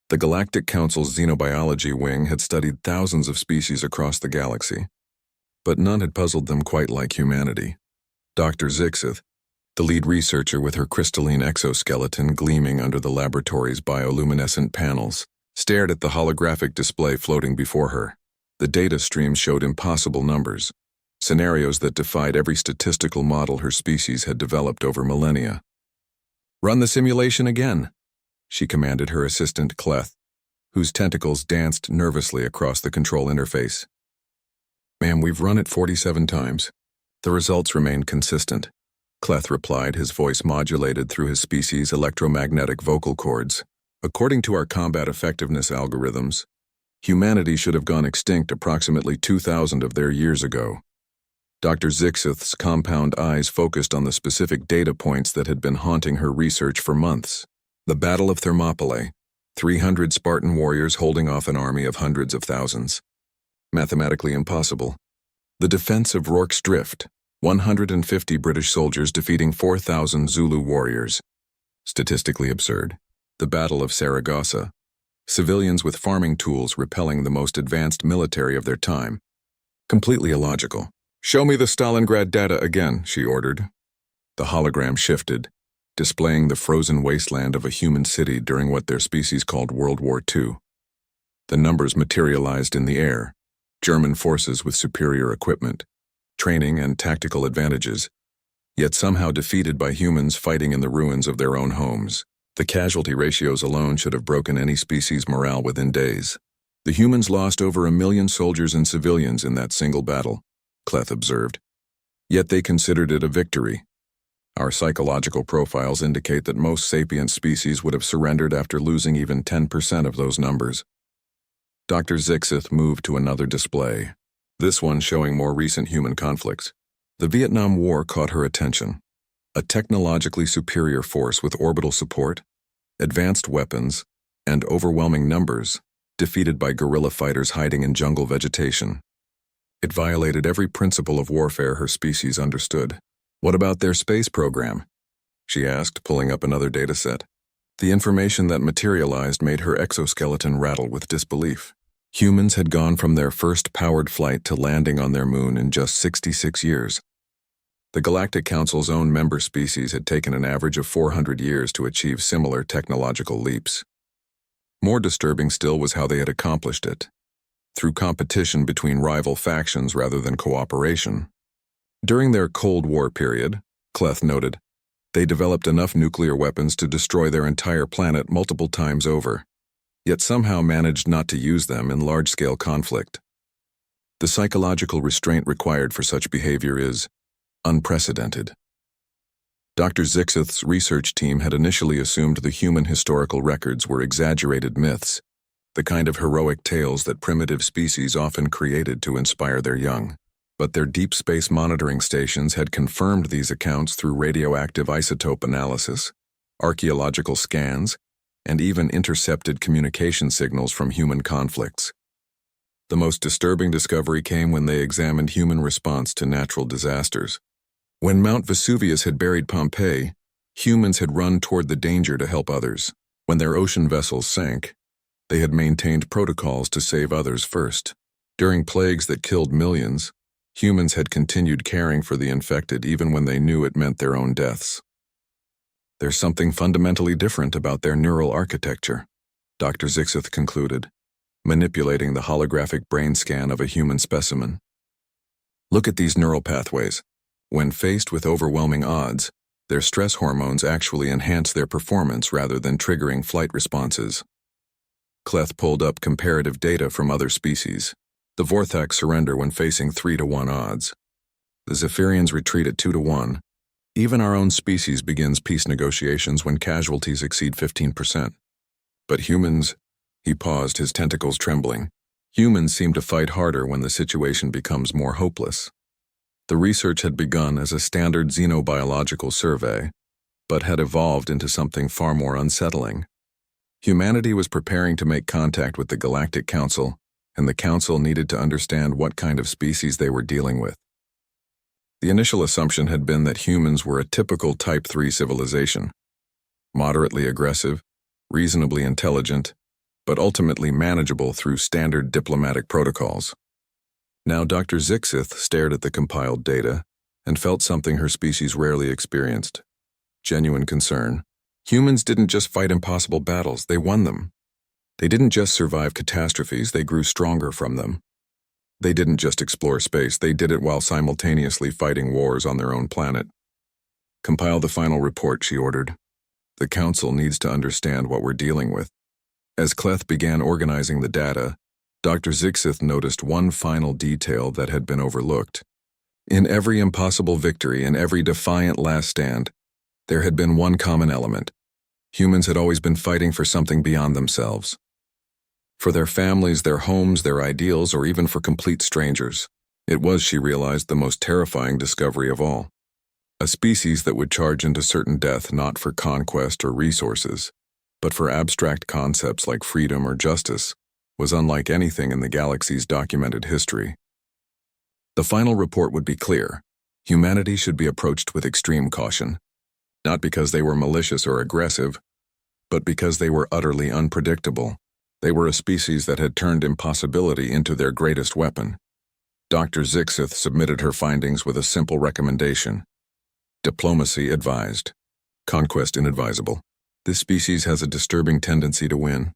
The Galactic Council's Xenobiology wing had studied thousands of species across the galaxy, but none had puzzled them quite like humanity. Dr. Zixith, the lead researcher with her crystalline exoskeleton gleaming under the laboratory's bioluminescent panels, stared at the holographic display floating before her. The data stream showed impossible numbers, scenarios that defied every statistical model her species had developed over millennia. "Run the simulation again," she commanded her assistant Cleth, whose tentacles danced nervously across the control interface. "Ma'am, we've run it 47 times. The results remain consistent," Cleth replied, his voice modulated through his species' electromagnetic vocal cords. "According to our combat effectiveness algorithms, humanity should have gone extinct approximately 2,000 of their years ago." Dr. Zixith's compound eyes focused on the specific data points that had been haunting her research for months. The Battle of Thermopylae, 300 Spartan warriors holding off an army of hundreds of thousands. Mathematically impossible. The defense of Rorke's Drift, 150 British soldiers defeating 4,000 Zulu warriors. Statistically absurd. The Battle of Saragossa, civilians with farming tools repelling the most advanced military of their time. Completely illogical. "Show me the Stalingrad data again," she ordered. The hologram shifted, displaying the frozen wasteland of a human city during what their species called World War II. The numbers materialized in the air: German forces with superior equipment, training, and tactical advantages, yet somehow defeated by humans fighting in the ruins of their own homes. The casualty ratios alone should have broken any species' morale within days. "The humans lost over 1 million soldiers and civilians in that single battle," Cleth observed. "Yet they considered it a victory. Our psychological profiles indicate that most sapient species would have surrendered after losing even 10% of those numbers." Dr. Zixith moved to another display, this one showing more recent human conflicts. The Vietnam War caught her attention. A technologically superior force with orbital support, advanced weapons, and overwhelming numbers, defeated by guerrilla fighters hiding in jungle vegetation. It violated every principle of warfare her species understood. "What about their space program?" she asked, pulling up another dataset. The information that materialized made her exoskeleton rattle with disbelief. Humans had gone from their first powered flight to landing on their moon in just 66 years. The Galactic Council's own member species had taken an average of 400 years to achieve similar technological leaps. More disturbing still was how they had accomplished it: through competition between rival factions rather than cooperation. During their Cold War period, Cleth noted, they developed enough nuclear weapons to destroy their entire planet multiple times over, yet somehow managed not to use them in large-scale conflict. The psychological restraint required for such behavior is unprecedented. Dr. Zixith's research team had initially assumed the human historical records were exaggerated myths, the kind of heroic tales that primitive species often created to inspire their young. But their deep space monitoring stations had confirmed these accounts through radioactive isotope analysis, archaeological scans, and even intercepted communication signals from human conflicts. The most disturbing discovery came when they examined human response to natural disasters. When Mount Vesuvius had buried Pompeii, humans had run toward the danger to help others. When their ocean vessels sank, they had maintained protocols to save others first. During plagues that killed millions, humans had continued caring for the infected even when they knew it meant their own deaths. "There's something fundamentally different about their neural architecture," Dr. Zixith concluded, manipulating the holographic brain scan of a human specimen. "Look at these neural pathways. When faced with overwhelming odds, their stress hormones actually enhance their performance rather than triggering flight responses." Cleth pulled up comparative data from other species. The Vorthaks surrender when facing 3-to-1 odds. The Zephyrians retreat at 2-to-1. Even our own species begins peace negotiations when casualties exceed 15%. But humans, he paused, his tentacles trembling. Humans seem to fight harder when the situation becomes more hopeless. The research had begun as a standard xenobiological survey, but had evolved into something far more unsettling. Humanity was preparing to make contact with the Galactic Council, and the Council needed to understand what kind of species they were dealing with. The initial assumption had been that humans were a typical Type 3 civilization, moderately aggressive, reasonably intelligent, but ultimately manageable through standard diplomatic protocols. Now Dr. Zixith stared at the compiled data and felt something her species rarely experienced: genuine concern. Humans didn't just fight impossible battles, they won them. They didn't just survive catastrophes, they grew stronger from them. They didn't just explore space, they did it while simultaneously fighting wars on their own planet. Compile the final report, she ordered. The Council needs to understand what we're dealing with. As Cleth began organizing the data, Dr. Zixith noticed one final detail that had been overlooked. In every impossible victory, in every defiant last stand, there had been one common element. Humans had always been fighting for something beyond themselves. For their families, their homes, their ideals, or even for complete strangers. It was, she realized, the most terrifying discovery of all. A species that would charge into certain death not for conquest or resources, but for abstract concepts like freedom or justice, was unlike anything in the galaxy's documented history. The final report would be clear. Humanity should be approached with extreme caution, not because they were malicious or aggressive, but because they were utterly unpredictable. They were a species that had turned impossibility into their greatest weapon. Dr. Zixith submitted her findings with a simple recommendation. Diplomacy advised. Conquest inadvisable. This species has a disturbing tendency to win.